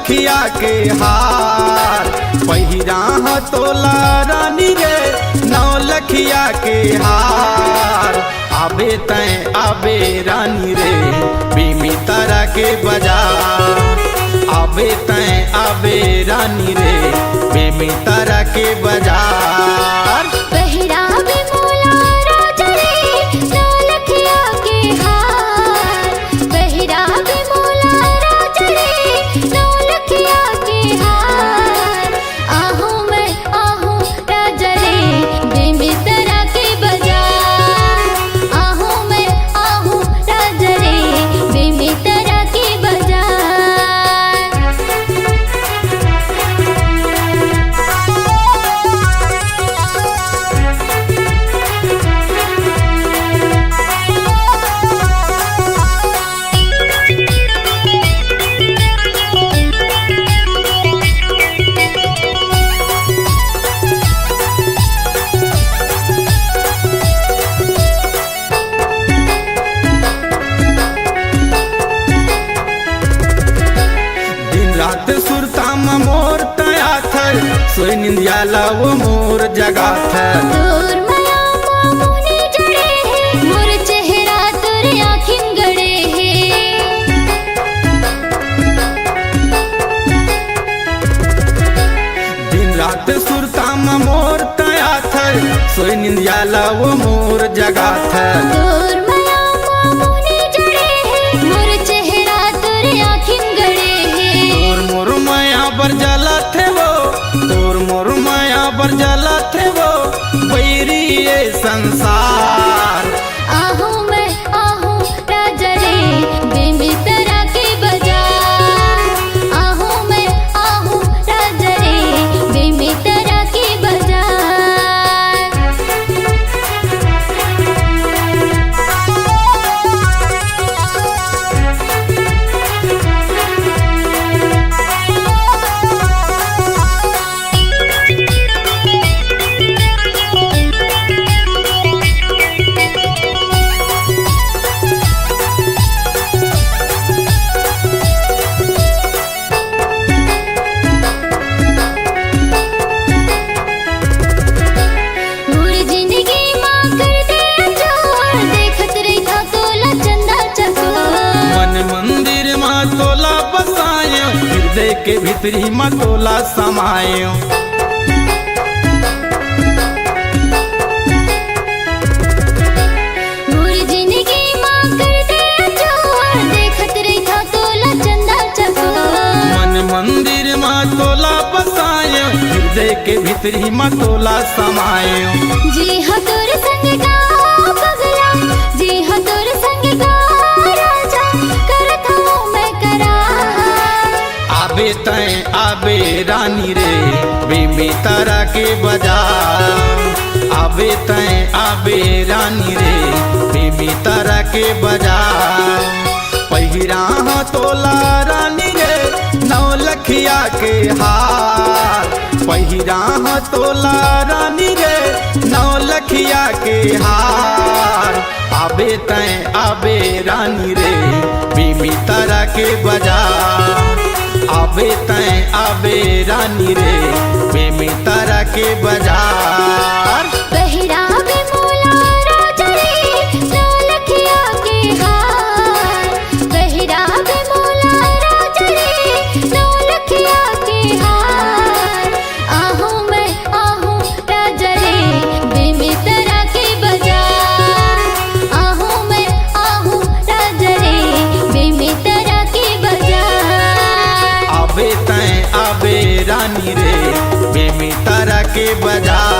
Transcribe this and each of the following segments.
लखिया के हार पहिरा तोला रानी रे नौ लखिया के हार आबे तय आबे रानी रे बीमी तारा के बाजार आबे तय आबे रानी रे बीमी तारा के बाजार पहिरावे मोला राजा रे नौ लखिया के हार पहिरावे मोला राजा रे नौ लखिया के हार आहूँ मैं आहूँ राजा रे बीमी तारा के बाजार आहूँ मैं आहूँ राजा रे बीमी तारा के बाजार रात सुरता मोर तया थर सोई निंदिया लाओ मोर जगा थर दूर माया मोने जड़े है मोर चेहरा तोरे आँखिन गड़े है दिन रात सुरता मोर तया थर सोई निंदिया लाओ मोर जगा थर दूर माया मोने जड़े है मोर चेहरा तोरे आँखिन गड़े है तोर मोर माया बर जला थे वो तोर मोर माया बर जला थे वो बैरी ये संसार आहूँ मैं आहूँ राजा रे बीमी तारा के बाजार आहूँ मैं आहूँ राजा रे बीमी तारा के बाजार मोर जिंदगी माँ कर दे अजोर देखत रही था तोला चंदा चकोर मन मंदिर माँ तोला बसायो हृदय के भीतरी माँ तोला समायो मोर जिंदगी माँ कर दे अजोर देखत रही था तोला चंदा चकोर मन मंदिर माँ तोला बसायो हृदय के भीतरी माँ तोला समायो जी हाँ तोर संग गाओ पगला जी हाँ तोर संग गाओ राजा करत हूँ मैं करार आबे तय आबे रानी रे बीमी तारा के बाजार आबे तय आबे रानी रे बीमी तारा के बाजार पहिरा तोला रानी रे नौ लखिया के हार पहिरा तोला रानी रे नौ लखिया के हार आबे तय आबे रानी रे बीमी तारा के बाजार आबे तय आबे रानी रे बीमी तारा के बाजार पहिरावे मोला राजा रे नौ लखिया के हार पहिरावे मोला राजा रे नौ लखिया के हार आहूँ मैं आहूँ राजा रे बीमी तारा के बाजार आहूँ मैं आहूँ राजा रे बीमी तारा के बाजार आबे तय आबे रानी रे बीमी तारा के बाजार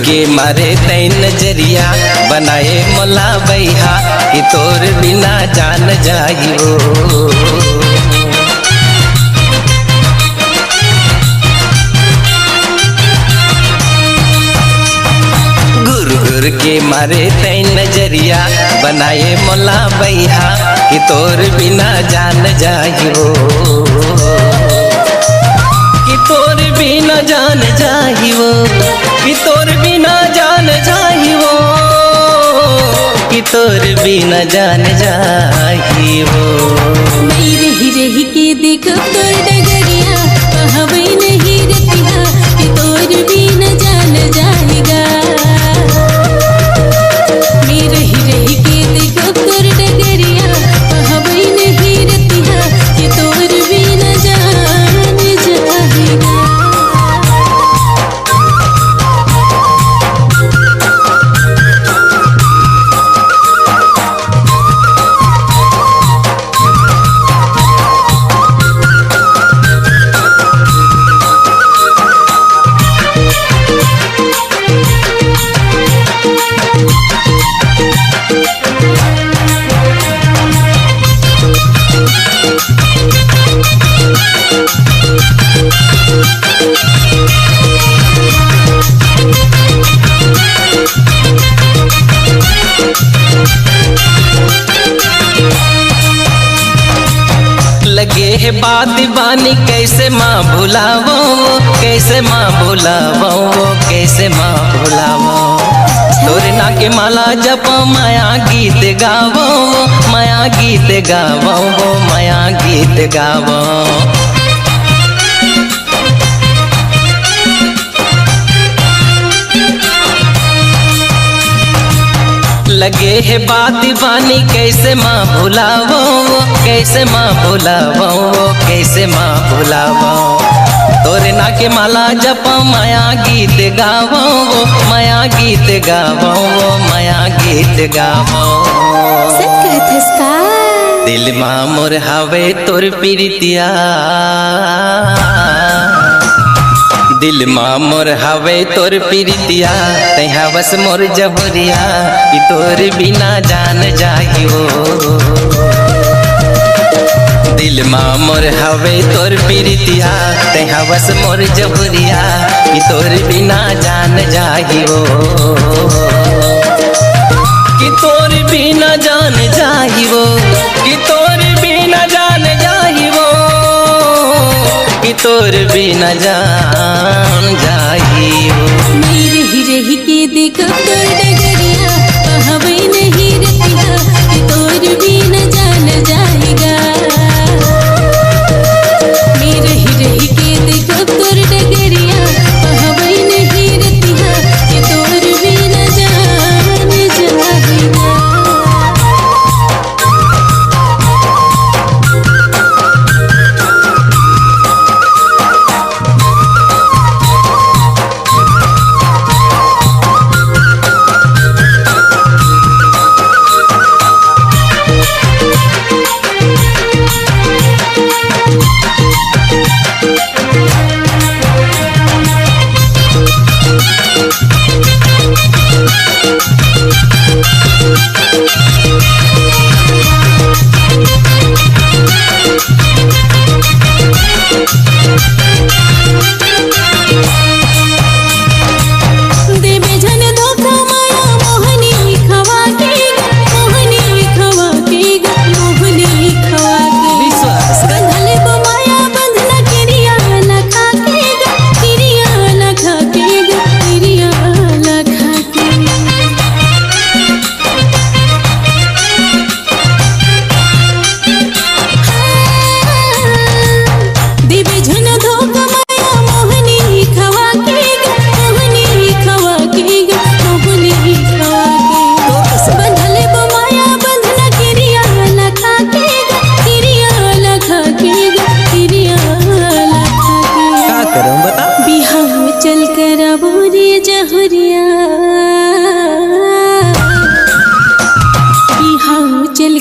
के मारे तै नजरिया बनाए मोला बैहा कि तोर बिना जान जाइयो। घुर के मारे तै नजरिया बनाए मोला बैहा कि तोर बिना जान जाइयो। कि तोर बिना जान जाइयो, कि तोर बिना जान जाइयो, कि तोर बिना जान जाइयो। मैं रही रही के देखो तोर डगरिया कहबै नहीं रतिया कि तोर बिना जान जाएगा। मैं रही रही के देखो तोर डगरिया कहबै नहीं रतिया कि तोर बिना जान जाएगा। लगे है बात बानी कैसे माँ भुलावो, कैसे माँ भुलावो, कैसे माँ भुलावो। तोरे ना के माला जप माया गीत गावो, माया गीत गावो, माया गीत गावो। लगे है बात बानी कैसे माँ भुलावो, कैसे माँ भुलावो, कैसे माँ भुलावो। तोरे ना के माला जप माया गीत गावो, माया गीत गावो, माया गीत गावो। दिल माँ मोर हवे तोर प्रीतिया, दिल माँ मोर हवे तोर प्रीतिया, तै हवस मोर जबरिया कि तोर बिना जान जाइयो। दिल माँ मोर हवे तोर प्रीतिया, तै हवस मोर जबरिया कि तोर बिना जान जाइयो। कि तोर बिना जान जाइयो, कि तोर बिना जान जाइयो, कि तोर बिना जान जाइयो। मैं रही रही के देखो तोर डगरिया कहबै नहीं रतिया कि तोर बिना जान जाएगा। मैं रही रही के देखो तोर डगरिया कहबै नहीं रतिया कि तोर बिना जान जाएगा।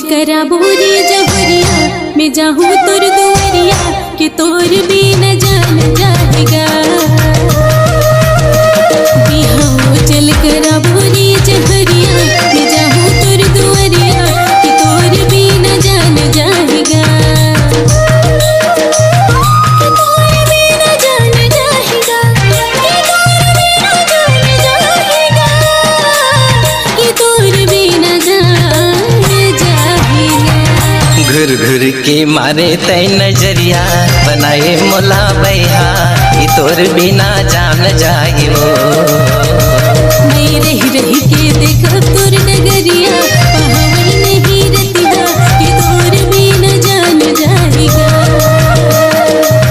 करा बोरी जहरिया मैं जाहूँ तोर दुआरिया कि तोर बिन जान जाएगा। बिहाऊ चल के मारे तय नजरिया बनाए मोला बैहा कि तोर बिना जान जाइयो। मैं रही रही के देखा तोर नगरिया पहाड़ नहीं रतिया कि तोर बिना जान जाएगा।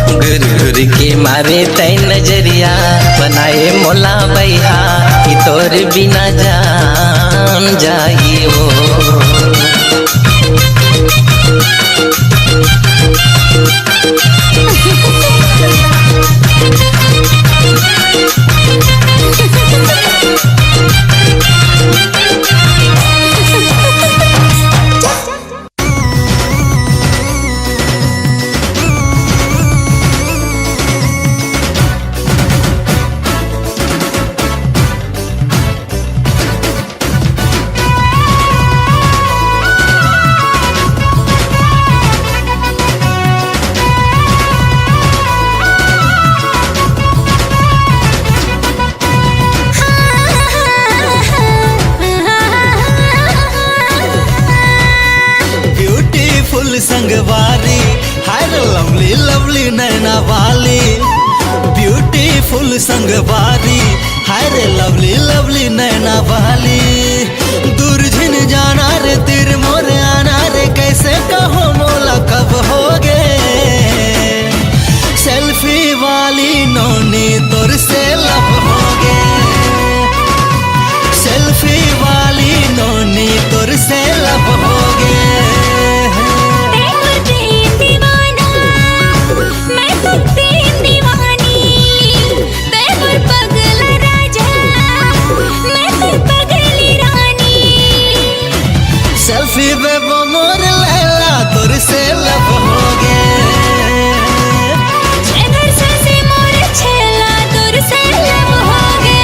गुर गुर के मारे तय नजरिया बनाए मोला बैहा कि तोर बिना जान जाइयो। संगवारी हाय लवली लवली नैना वाली, ब्यूटीफुल संगवारी हाय लवली लवली नैना वाली। दूरझिन जाना रे तिर मोर आना रे कैसे कहो मोला कब होगे। सेल्फी वाली नोनी तोर से लब होगे। सेल्फी वाली नोनी तोर से लब होगे। सेल्फी में वो मोर लैला तोर से लब होगे। छेगर से मोर छेला तोर से लब होगे।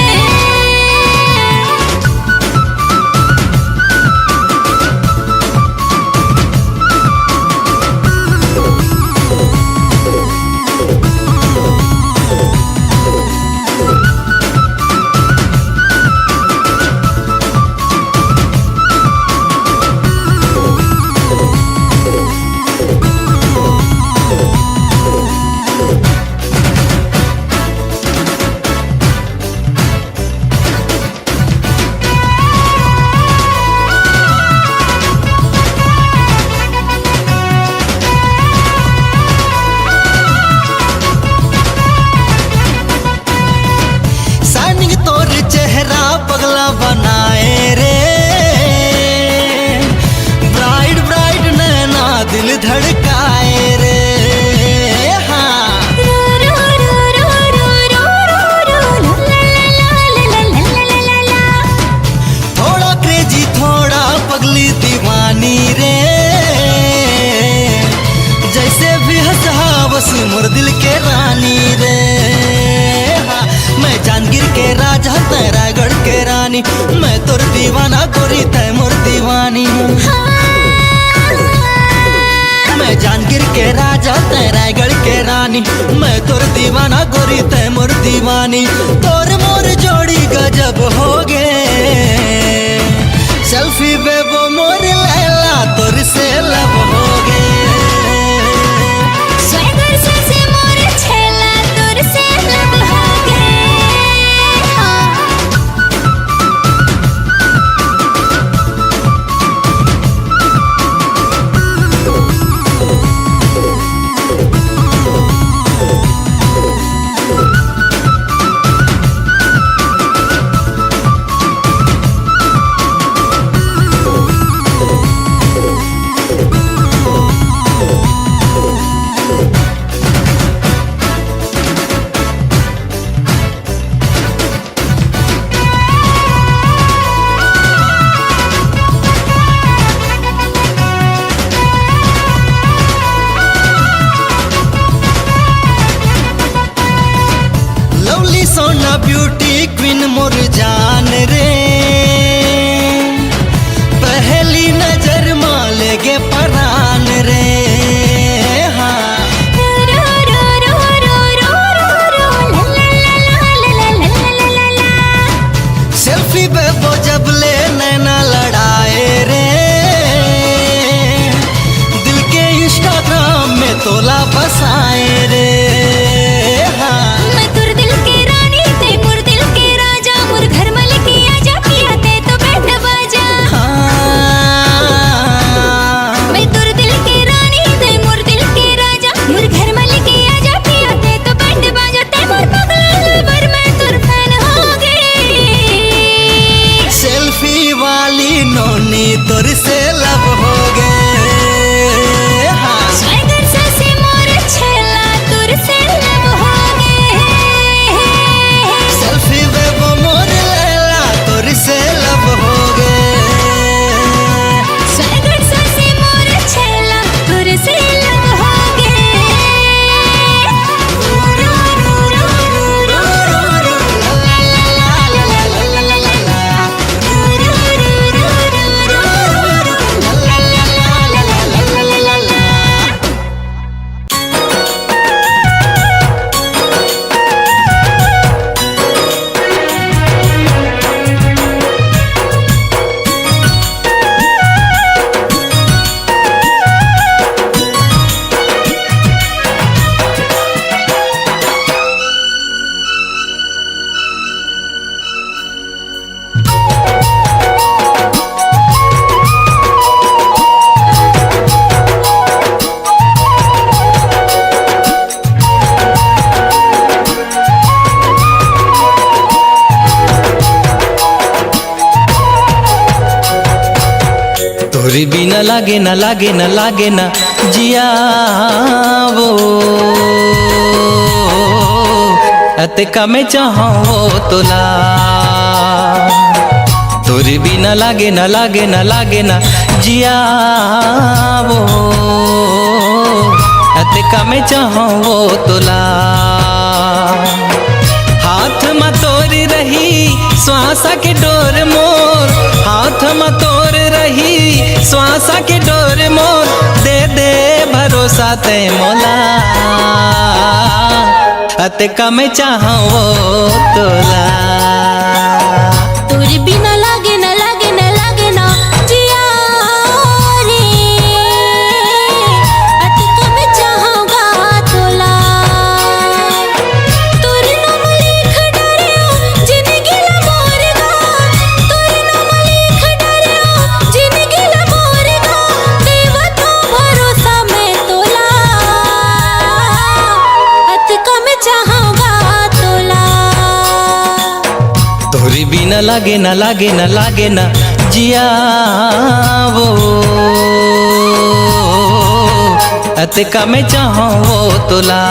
पगला बनाए रे ब्राइट ब्राइट नैना दिल धड़काए रे। हाँ थोड़ा क्रेजी थोड़ा पगली दीवानी रे, जैसे भी हंसा बस मोर दिल के रानी रे। हाँ मैं जांगीर के राजा तै रायगढ़ के रानी, मैं तोर दीवाना गोरी तै मोर दीवानी। मैं जांगीर के राजा तै रायगढ़ के रानी, मैं तोर दीवाना गोरी तै मोर दीवानी। तोर मोर जोड़ी गजब होगे। सेल्फी में वो मोर लैला तोर से लब होगे। बसाए रे। हाँ मैं तुर दिल के रानी ते मुर दिल के राजा, मुर घर मलिक आजा पिया ते तो बैंड बाजा। मैं तुर दिल के रानी ते मुर दिल के राजा, मुर घर मलिक आजा पिया ते तो बैंड बाजा। ते मोर पगला पर मैं तुर फैन हो गई। सेल्फी वाली नोनी तोर से लब हो गए। हाँ स्वैगर से मोर छेला तुर से लब हो गए। सेल्फी बेबो मोर लैला तोर से लब हो गए। स्वैगर से मोर छेला तुर से लब हो गए। तोरी बिना लागे ना लागे ना लागे ना जिया वो अते का मैं चाहूं वो तोला। तोरी बिना लागे ना लागे ना लागे ना जिया वो अते का मैं चाहूं वो तोला। हाथ में तोरी रही श्वासा के डोर मोर, हाथ में तोर रही श्वासा के डोर मोर। दे दे भरोसा ते मोला, अते का मैं चाहूं वो तोला। तुर बिना लागे ना लागे ना लागे ना जिया रे, अति कम चाहूँगा तोला। तुर नाम लिख डरियो जिंदगी ला मोरगा, तुर नाम लिख डरियो जिंदगी ला मोरगा। देव तो भरोसा में तोला, अति कम चाहूँगा तोला। तोरी बिना लागे ना लागे ना लागे ना जिया वो अते का मैं चाहूं वो तोला।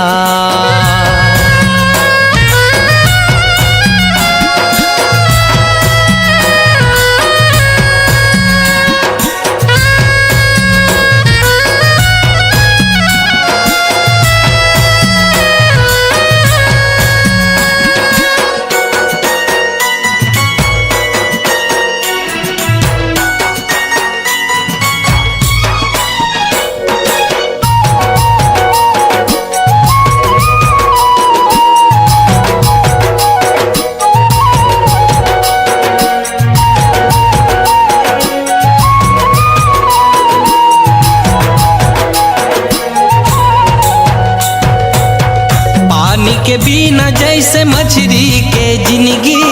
के बिना जैसे मछली के जिंदगी,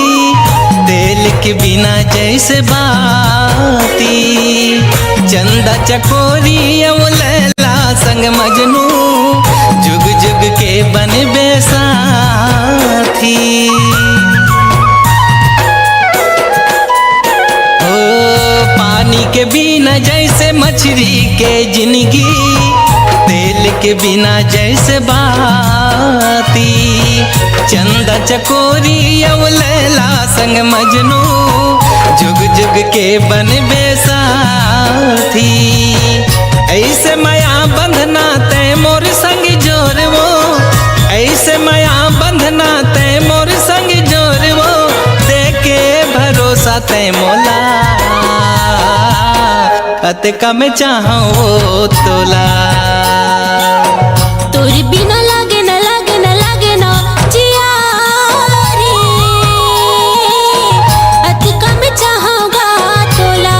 तेल के बिना जैसे बाती। चंदा चकोरी लैला संग मजनू, जुग जुग के बन बेसाथी। ओ पानी के बिना जैसे मछली के जिंदगी, तेल के बिना जैसे बाती। चंदा चकोरी लैला संग मजनू, जुग जुग के बन बेसाथी। ऐसे माया बंधना तय मोर संग जोर वो, ऐसे माया बंधना तय मोर संग जोर वो। देके भरोसा तय मोला, अत का मैं चाहूं वो तोला। तोर बिना लागे ना लागे ना लागे ना जिया रे, अति कम चाहूँगा तोला।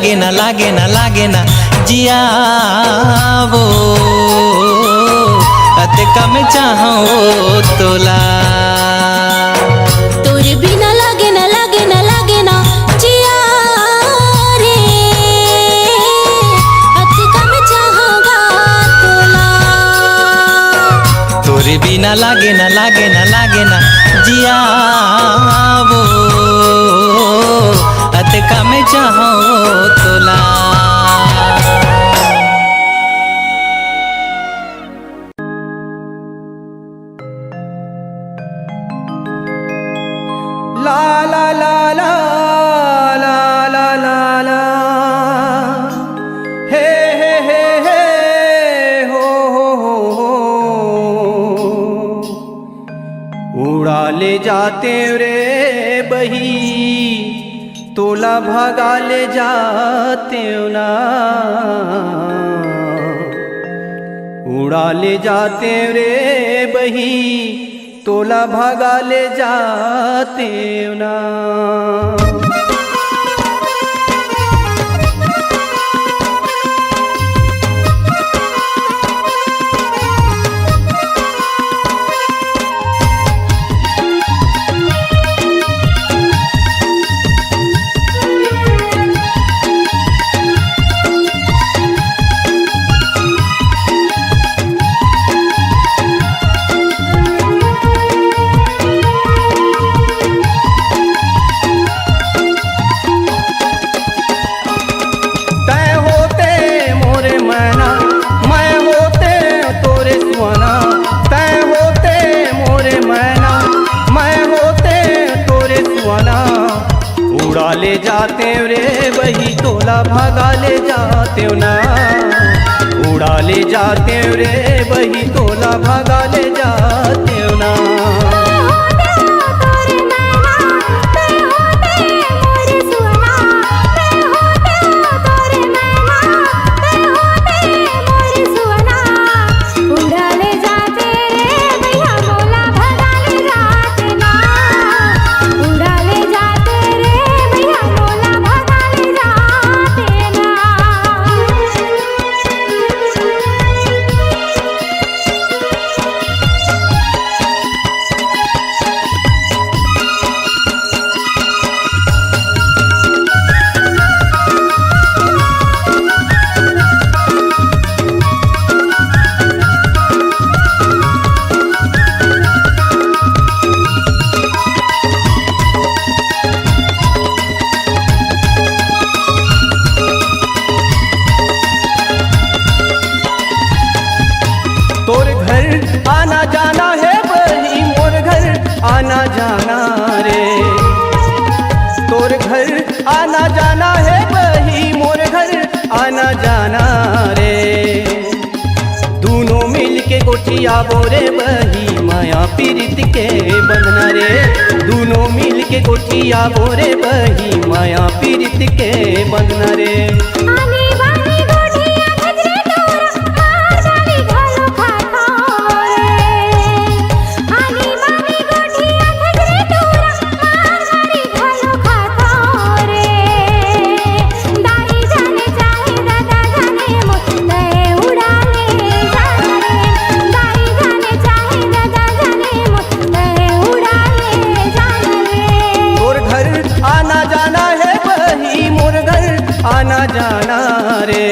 लागे ना लागे ना लागे ना जिया वो अतका में चाहो तोला तोरे बिना लागे ना लागे ना लागे ना जिया रे अतिका में चाहूंगा तोला तोरे बिना लागे ना लागे ना लागे ना जिया वो अतका में चाहो तोला ला ला ला ला ला ला ला ला हे हे हे हे हो हो उड़ा ले जाते रे बही तोला भगा ले जाते ना उड़ा ले जाते रे बही तोला भागा ले जाते ना उड़ा ले जाते रे वही तोला भागा ले जाते ना उड़ा ले जाते रे वही तोला भागा ले जाते ना तोर घर आना जाना है वही मोर घर आना जाना रे तोर घर आना जाना है वही मोर घर आना जाना रे दोनों मिल के गोठिया बोरे वही माया पीरित के बंधना रे दोनों मिल के गोठिया बोरे वही माया पीरित के बंधना रे आना जाना रे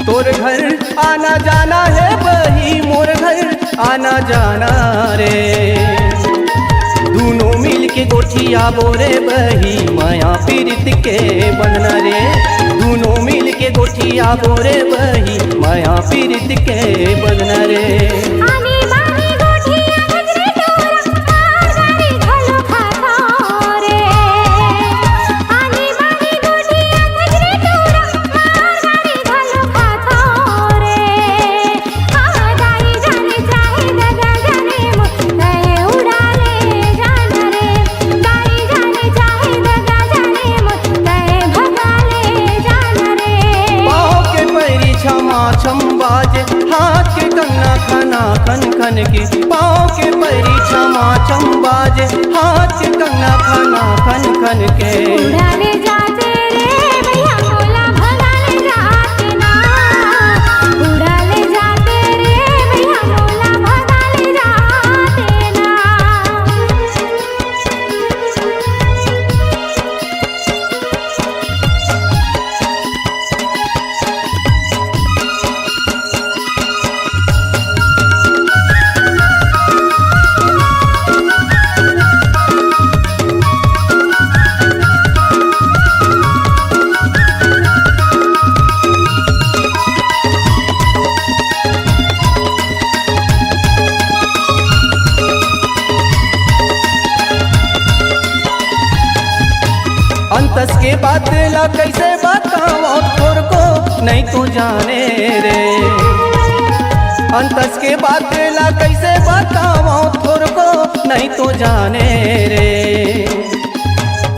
तोर घर आना जाना है वही मोर घर आना जाना रे दोनों मिल के गोठिया बोरे वही माया पीरित के बंधना रे दोनों मिल के गोठिया बोरे वही माया पीरित के बंधना रे खन खन के पाँव के परी क्षमा चंबाजे हाथ के कंगना खाना खन खन के उड़ा ले जाते रे कैसे बताओ तोर को नहीं तो जाने रे। अंतस के बात ला कैसे बताओ तोर को नहीं तो जाने रे।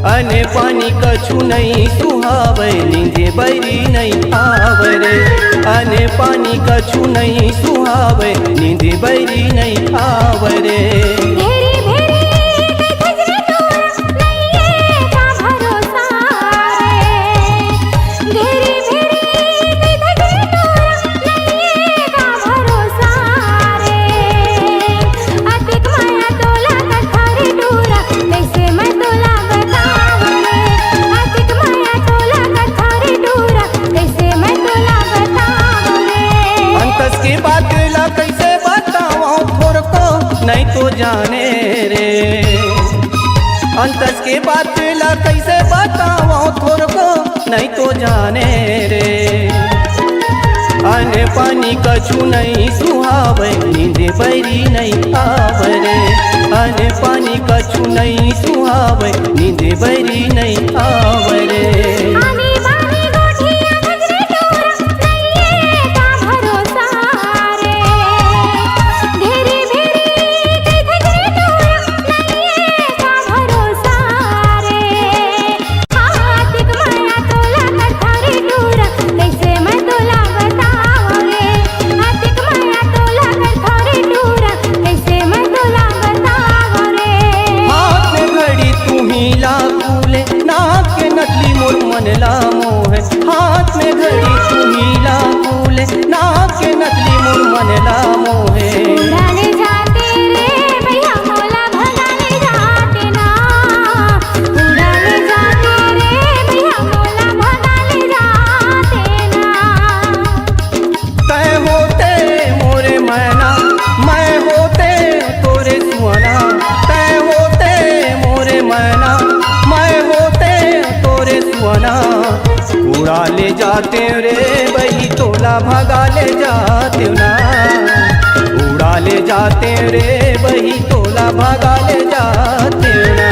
अने पानी कछु नहीं सुहावे नींदे बैरी नहीं आवे रे। अने पानी कछु नहीं सुहावे नींदे बैरी नहीं आवे रे। नहीं तो जाने रे। अंतस के बात ला कैसे बताओ थोर को नहीं तो जाने रे। अने पानी कछु नहीं सुहावे नींदे बैरी नहीं आवे रे। अने पानी कछु नहीं सुहावे नींदे बैरी नहीं आवे रे। हाथ में घड़ी तू हीला फूले नाक के नकली मुर मन ला मोहे। उड़ाले जाते रे भैया मोला भगाले जाते ना। उड़ाले जाते रे भैया मोला भगाले जाते ना। तय होते मोरे मैना मैं होते तोरे सुअना। तय होते मोरे मैना मैं होते तोरे सुअना। उड़ा ले जाते रे बही तोला भगा ले जाते ना। उड़ा ले जाते रे बही तोला भगा ले जाते ना।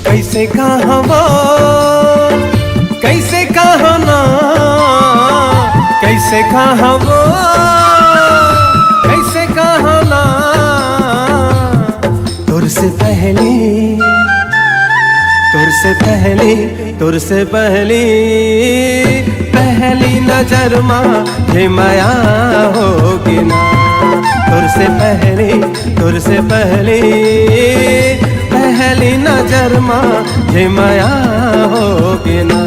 कैसे कहवा कैसे कहना कैसे कहवा कैसे कहना। तुर से पहले तुर से पहले तुर से पहली पहली नजर माँ हे माया होगी ना। तुर से पहले पहली नजर माँ हे माया होगी ना।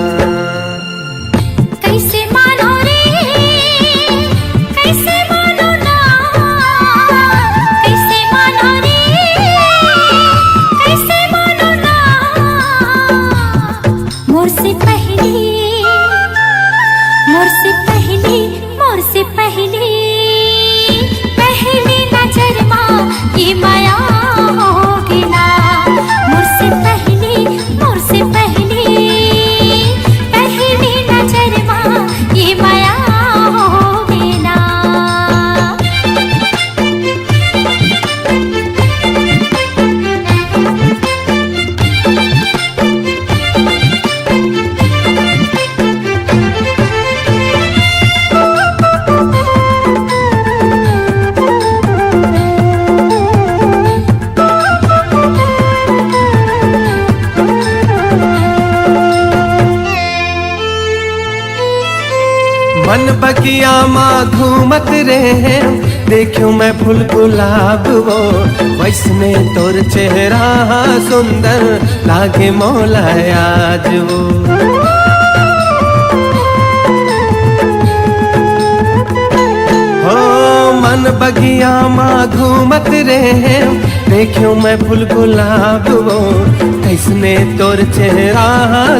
कैसे मानो रे कैसे मानो ना। कैसे मानो रे कैसे मानो ना। मोर से पहली मोर से पहली मोर से पहली पहली नजर माँ ये माया होगी ना। मोर से पहली मन बगिया माँ घूमत रहे देखूं मैं फूल गुलाब वो वैसने तोर चेहरा सुंदर लागे मौला आज वो हो मन बगिया माँ घूमत रहे देखूं मैं फूल गुलाब वो कैसने तोर चेहरा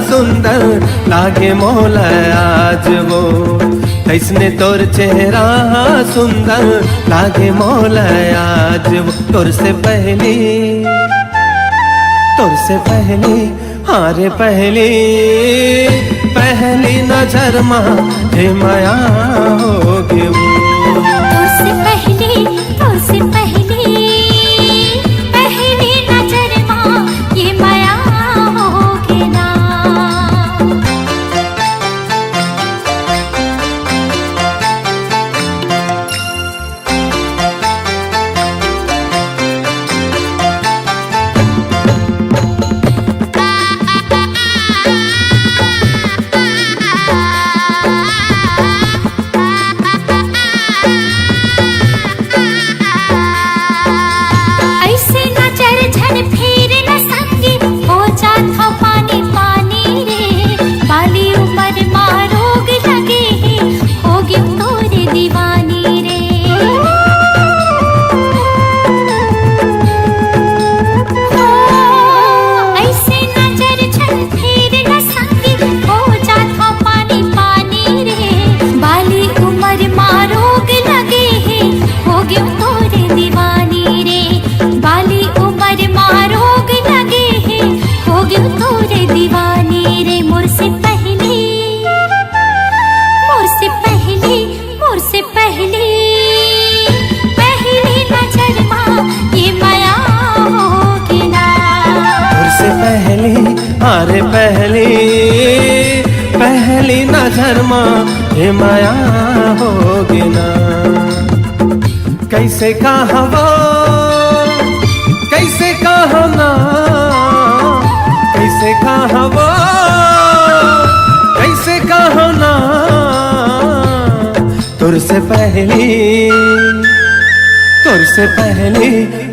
सुंदर लागे मौला आज वो कैसने तोर चेहरा सुंदर लागे मौला आज वो तोर से पहली हाँ रे पहली नजर माँ हे माया होगी वो तुझसे पहली पहली नजर माँ ये माया होगी ना। ऐसे नजर झन फिर न संगी हो जाता पानी पानी रे बाली उमर मारोग लगे होगी तोरे दीवानी रे। ऐसे नजर झन फिर न संगी हो जाता पानी पानी रे बाली उमर मारोग लगे होगी तोरे दीवानी रे बाली उमर मारोग लगे होगी तोरे दीवानी रे। मोर से पहली नजर माँ ये माया होगी ना। तुझसे पहली अरे पहली नजर माँ हे माया होगी ना। कैसे कहा वो कैसे कहा ना कैसे कहा वो कैसे कहा ना तुझसे पहली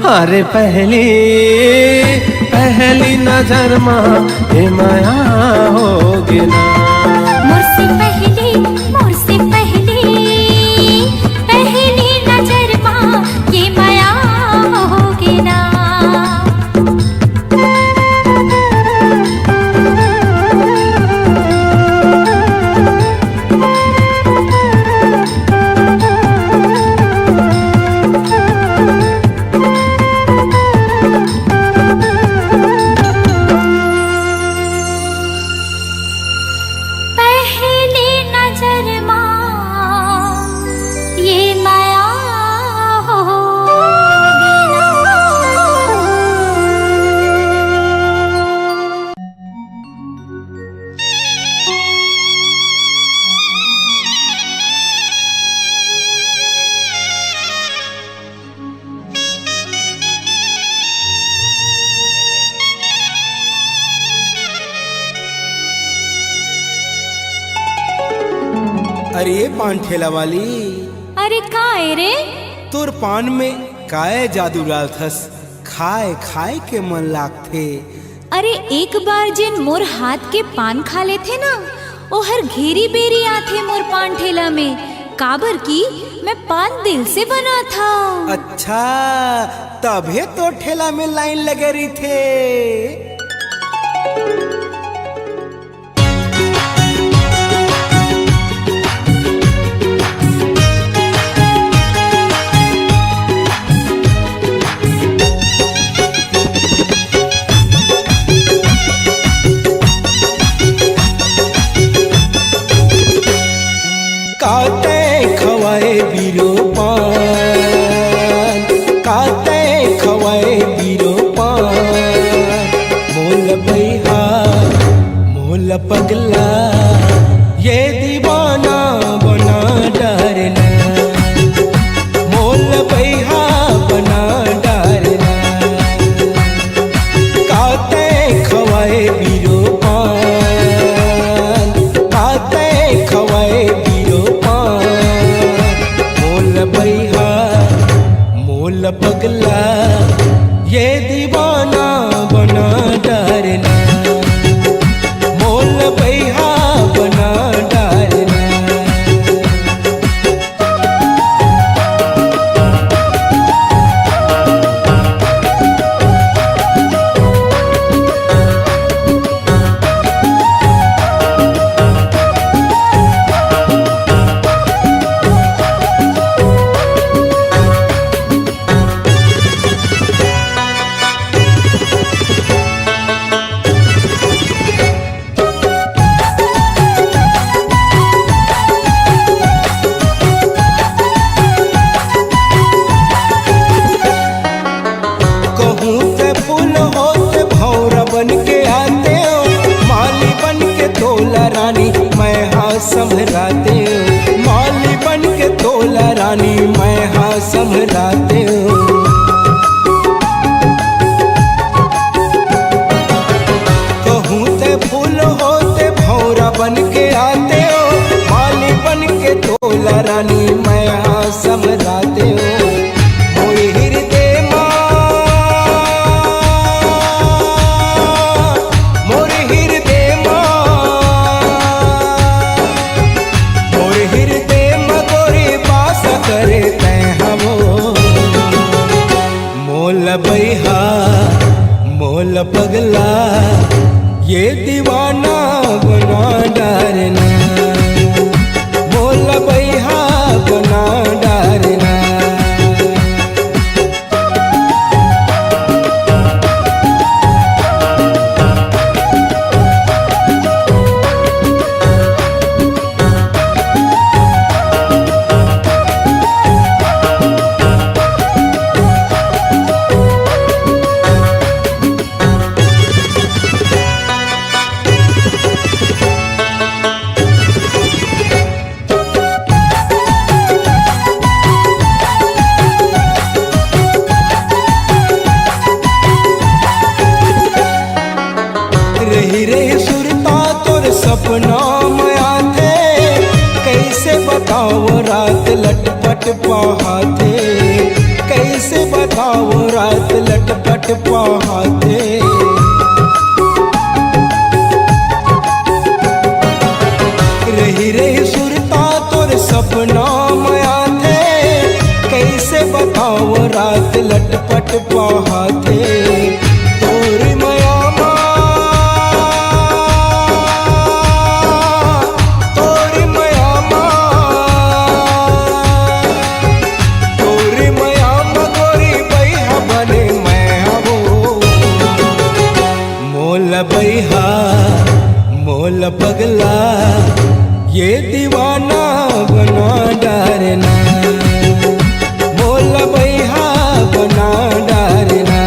अरे पहली नजर माँ हे माया होगी ना। मोर से पहली नजर माँ ये माया होगी ना। पहली नजर माँ ये माया होगी ना। अरे पान ठेला वाली, अरे काय रे तोर पान में काय जादू डालथस, खाए खाए के मन लागथे। अरे एक बार जिन मोर हाथ के पान खा लेथे ना ओ हर घेरी बेरी आथे मोर पान ठेला में। काबर की मैं पान दिल से बना था। अच्छा तभे तो ठेला में लाइन लगे रही थे। काते खवाए बीरो पान, काते खवाए बीरो पान, मोल भैया मोल पगला ये दीवाना बना डरना, मोल भैया बना डरना। काते खवाए बीरो पान, काते खवाए बीरो पान, दीवाना बना डारना, मोल बैहा बना डारना। कहूँ से फूल होते भौरा बन के आते हो, माली बन के तोला रानी मैं हाँ संभराते हो, माली बन के तोला रानी मैं हाँ संभराते हो। कहूँ से फूल होते भौरा बन के आते हो, माली बन के तोला रानी मैं हाँ संभराते हो। मोरे हृदय मोरे हृदय मोरे हृदय गोरी बास करे तै हमो, मोल बैहा मोल पगला ये दीवाना बना डारना, मोल बैहा बना डारना। रही रही सुरता तोर सपना में आते, कैसे बताओ रात लटपट पहाते, कैसे बताओ रात लटपट पहाते। रही रही सुरता तोर सपना में आते, कैसे बताओ रात लटपट पहाते। तोरी माया बैहा मोल पगला ये दीवाना बना डारना, मोल बैहा बना डारना।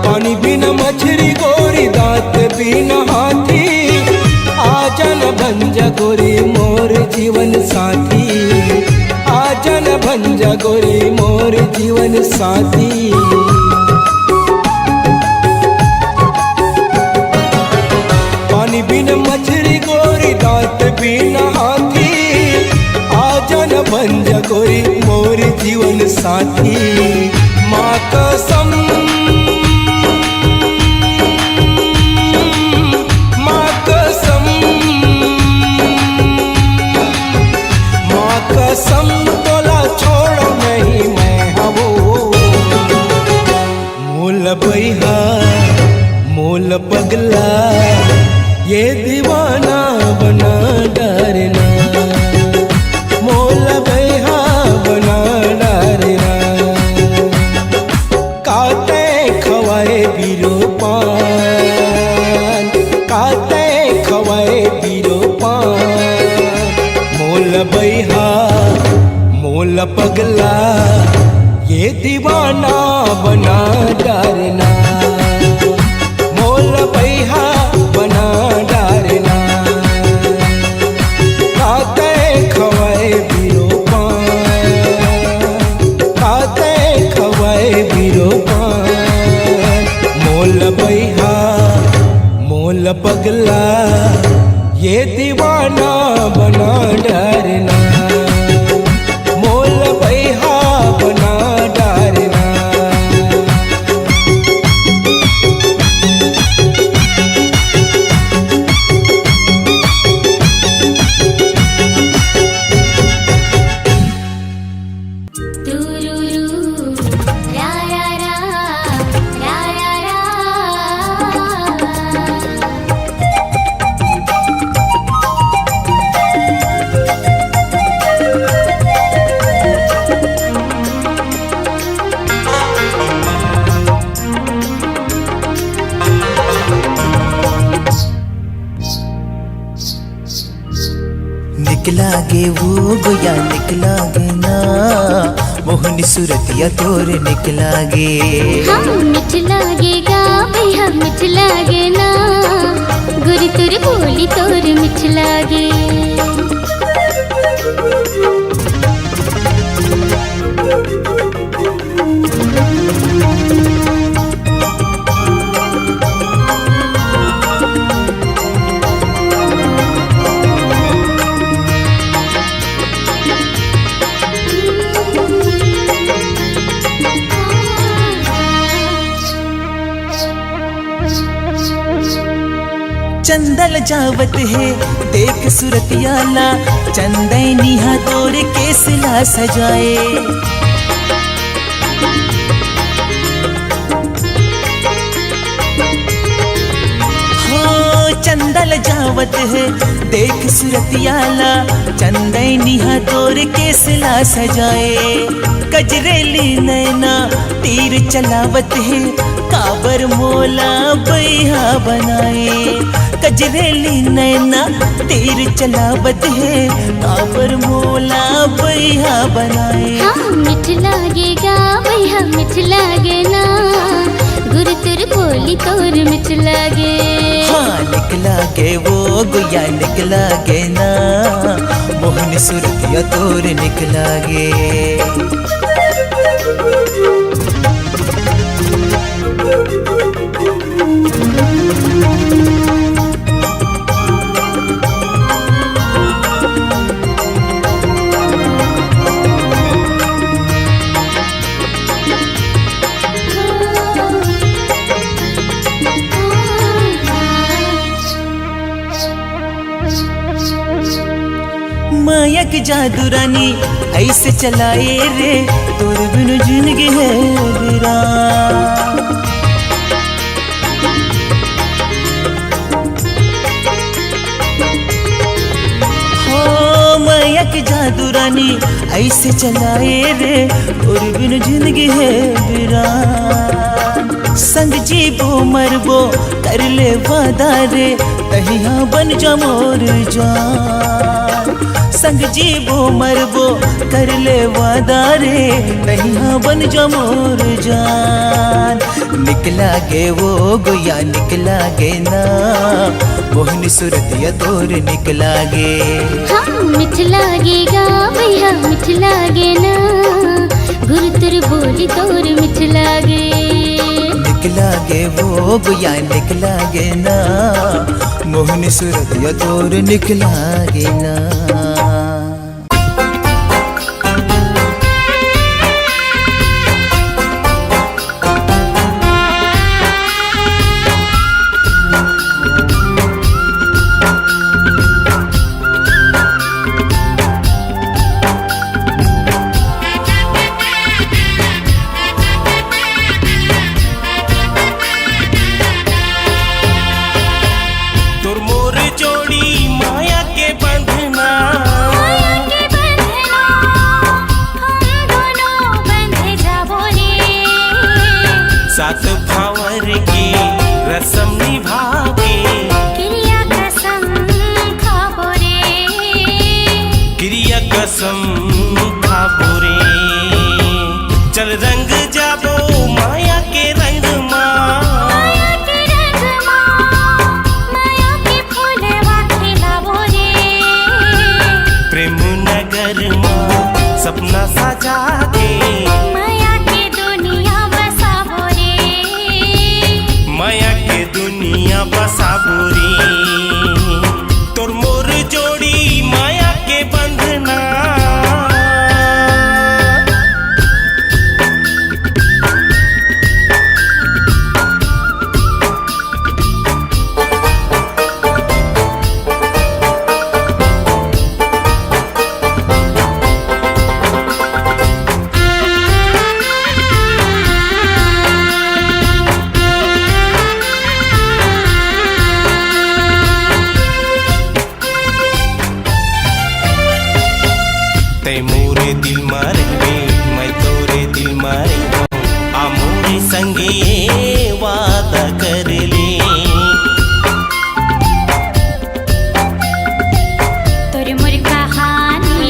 पानी बिना मछली गोरी दांत बिना हाथी, आजन भंजा गोरी मोर जीवन साथी, आजन भंजा गोरी मोर जीवन साथी। पानी बिना मछली गोरी दांत बिना हाथी, आजन भंजा गोरी मोर जीवन साथी। माँ कसम कसम तोला छोड़ नहीं मैं हवो, मोल बैहा मोल पगला ये दीवाना बना डारना, मोल बैहा बना डारना। काते खवाए बीरो पान, काते खवाए बीरो पान, मोल बैहा मोल पगला ये दीवाना बना डारना, मोल बैहा बना डारना। खाते खवाए बिरो पान, खाते खवाए बिरो पान। मोल बैहा मोल पगला ये दीवाना बना डारना, मोल बैहा बना डारना। तुरुरु रा रा रा रा रा रा। निकला गे वो गोया निकला गे ना, मोहनी सूरतिया तोरे निकला गे। हम मिठ लागेगा भैया मिठ लागे ना, गुरी तुर बोली तोर मिठ लागे। चंदल जावत है देख सुरतियाला, चंदैनी हाथोर केसला सजाए। हो चंदल जावत है देख सुरतियाला, चंदैनी हाथोर केसला सजाए। कजरेली नैना तीर चलावत है, काबर मोला बैहा बनाए। कजरेली नैना तीर चलावत है, काबर मोला बैहा बनाए। हाँ मिठ लागेगा भैया मिठ लागे ना, गुरु तुर बोली तोर मिठ लागे। हाँ निकला गे वो गुया निकला गे ना, मोहन सुरतिया तोर निकला गे। मायक जादू रानी ऐसे चलाए रे, तोर बिनु जिंदगी है बिरा। हो मायक जादू रानी ऐसे चलाए रे, तोर बिनु जिंदगी है बिरा। संग जीबो मरबो कर ले वादा रे, तहिया बन जा मोर जान। संग जीबो मरबो कर ले वादा रे, तहिया बन जा मोर जान। निकला गे वो गोया निकला गे ना, मोहनी सुरतिया तोर निकला गे। हाँ मिठ लागेगा भैया मिठ लागे ना, गुरु तुर बोली तोर मिठ लागे। निकला गे वो गोया निकला गे ना, मोहनी सुरतिया तोर निकला गे ना। तोर मोर जोड़ी माया के बंधना, घोंसला सजा के माया के दुनिया बसाबो रे, माया के दुनिया बसाबुरी तोर मोर जोड़ी माया के बंधना ते मोरे दिल में रहबे मैं तोरे दिल में रहूं आ मोरे संगे वादा कर ले तोर मोर कहानी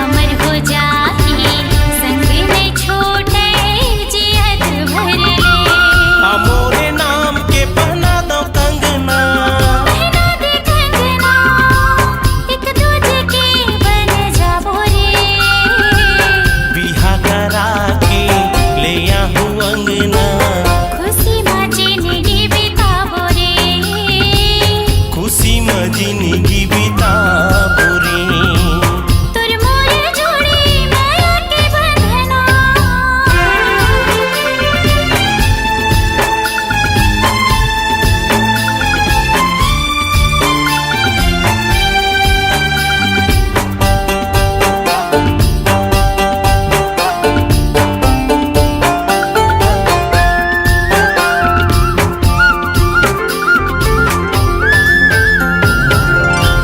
अमर हो जाती, संग में छोटे जियत भर ले। आ मोरे नाम के पहना दो कंगना पहना दे कंगना, एक दूजे के बन जाबो रे, बिहा करा के ले आहूं अंगना खुशी में जिंदगी बिताबो रे, खुशी में जिंदगी बिताबो रे तोर मोर जोड़ी माया के बंधना।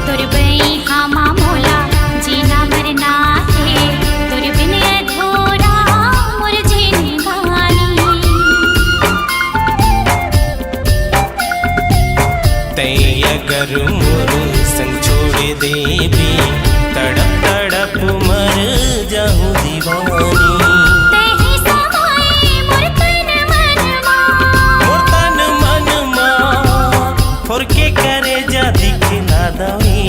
तोर बई हामा मोला जीना मरना है, तोर बिन अधूरा मोर जीनी बानी। ते अगर मोर संग छोड़ देबी तड़प तड़प मर जाऊं दीवानी तेहि समाए मोर तन मन मां, मोर तन मन मां फोर के करे जा दिखला दवी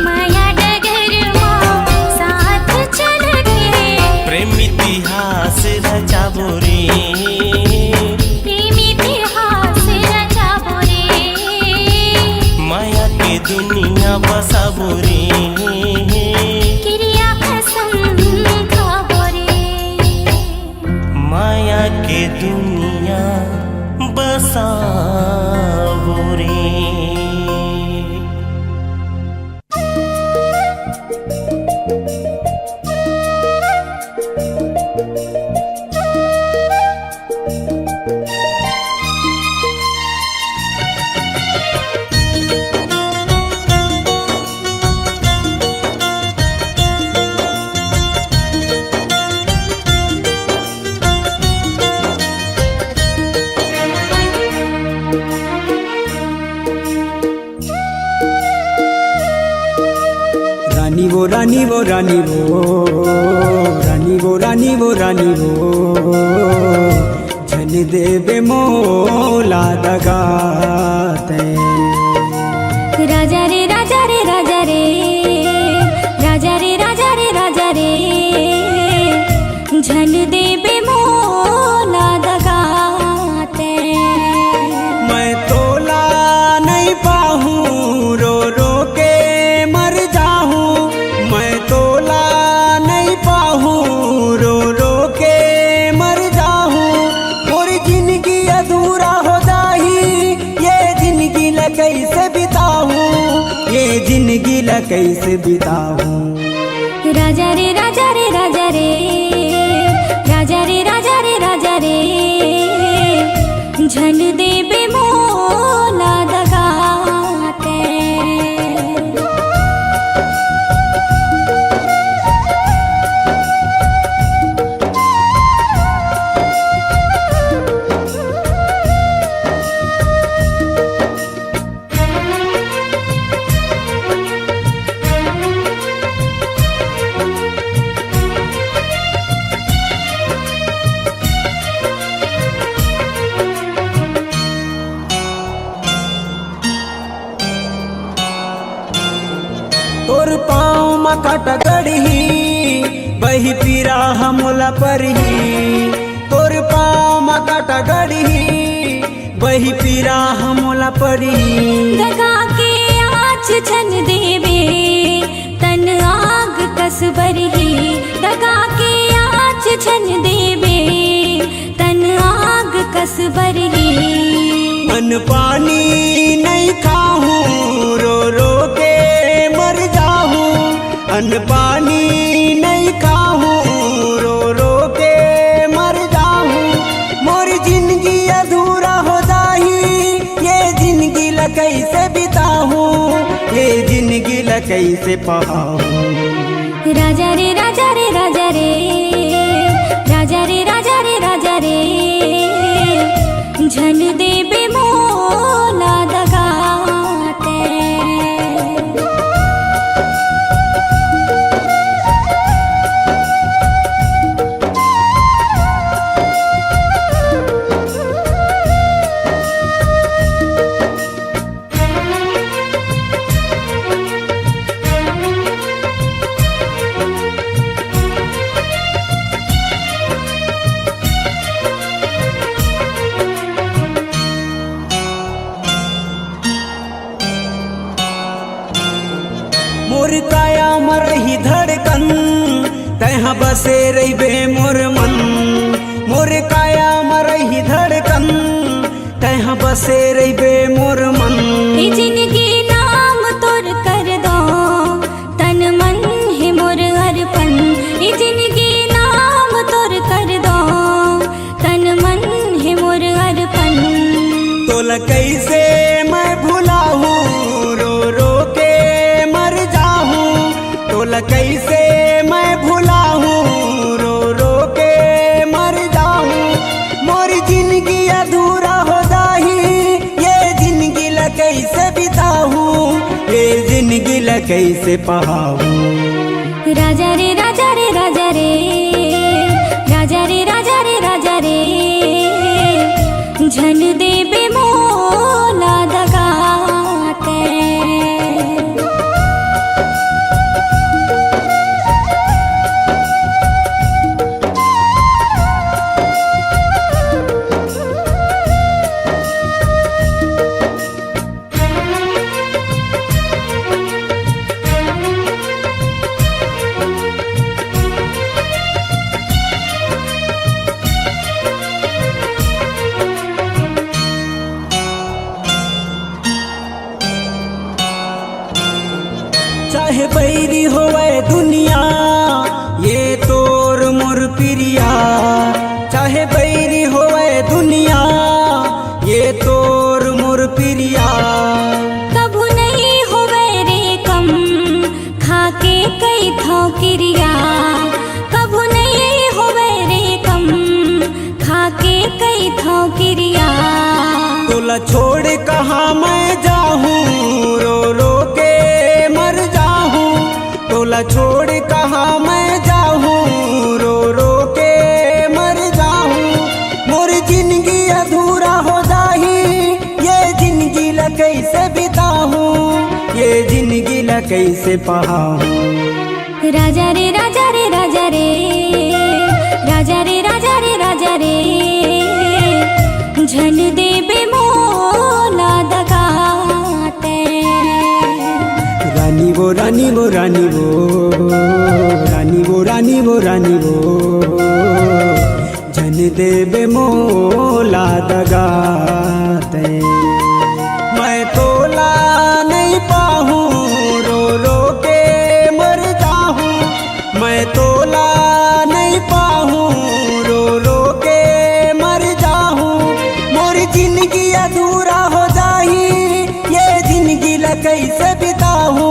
माया डगर मां साथ चल के, प्रेम इतिहास रचाबो रे प्रेम इतिहास रचाबो रे, माया के दुनिया बसाबो रे क्रिया कसम खाबो रे। माया के दुनिया बसाबो रे रानी वो रानी वो रानी वो रानी वो रानी वो रानी वो झल देवे मोला दगाते राजा रे राजा रे राजा रे, राजा रे राजा रे राजा रे, झल देबे मोला दगाते। मैं तोला नहीं पाहूँ रो रो के मर जाहूँ, मैं तोला नहीं पाहूँ रो रो के मर जाहूँ, और जिंदगी अधूरा हो जाही ये जिंदगी ल कैसे बिताऊँ, ये जिंदगी ल कैसे बिताऊँ। राजा रे राजा रे राजा रे, राजा रे राजा रे राजा रे, झल देबे मोला दगाते। मोला परही तोर पाँव मा काटा गड़ही वही पीरा मोला परही दगा के आँच छन देवे तन आग कस बरही दगा के आँच छन देवे तन आग कस बरही अन्न पानी नहीं खाऊं रो रो के मर जाऊं अन्न पानी नहीं खाऊं रो रो के मर जाऊं मोर जिंदगी अधूरा हो जाही ये जिंदगी ला कैसे बिताऊं ये जिंदगी ला कैसे पाऊं राजा रे राजा रे राजा रे राजा रे राजा रे राजा रे झन देबे मोला दगाते मोर काया मरही धड़कन तहाँ बसे रही मोर मन मोर काया मरही धड़कन तहाँ बसे रही मोर मन ए जिंदगी नाम तोर कर दो तन मन है मोर अर्पण ए जिंदगी नाम तोर कर दो तन मन है मोर अर्पण तोला कैसे मैं भुलाऊं रो रो के मर जाऊं तोला कैसे मैं भुलाऊं रो रो के मर जाऊं मोर जिंदगी अधूरा हो जाही ये जिंदगी ला कैसे बिताऊं ये जिंदगी ला कैसे पाऊं राजा रे राजा रे राजा रे राजा रे राजा रे राजा रे झन देबे मोला दगाते चाहे बैरी होवे दुनिया ये तोर मोर प्रिया चाहे बैरी होवे दुनिया ये तोर मोर प्रिया कभू नहीं होवे रे कम खाके कई थौ क्रिया कभू नहीं होवे रे कम खाके कई थौ क्रिया तोला छोड़ कहाँ मैं जाऊं रो रो के मर जाऊं तोला छोड़ कहाँ मैं जाऊं रो रो के मर जाऊं मोर जिंदगी अधूरा हो जाही ये जिंदगी ला कैसे बिताऊं ये जिंदगी ला कैसे पाऊं राजा रे राजा रे राजा रे राजा रे राजा रे राजा रे झन देबे मोला दगाते रानी वो रानी वो रानी वो रानी वो रानी वो रानी वो जन देबे मोला दगाते मैं तोला नहीं पाहूँ रो रो के मर जाऊँ मैं तोला नहीं पाहूँ रो रो के मर जाऊँ मोर जिंदगी अधूरा हो जाही ये जिंदगी ला कैसे बिताऊं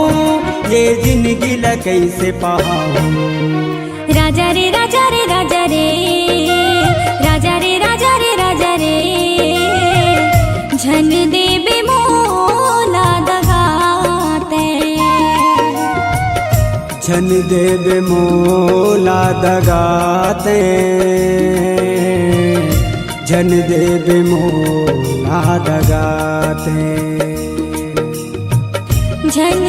ये जिंदगी ला कैसे पाऊं राजा रे राजा रे राजा रे राजा रे राजा रे राजा रे झन देबे मोला दगाते झन देबे मोला दगाते झन देबे मोला दगाते झन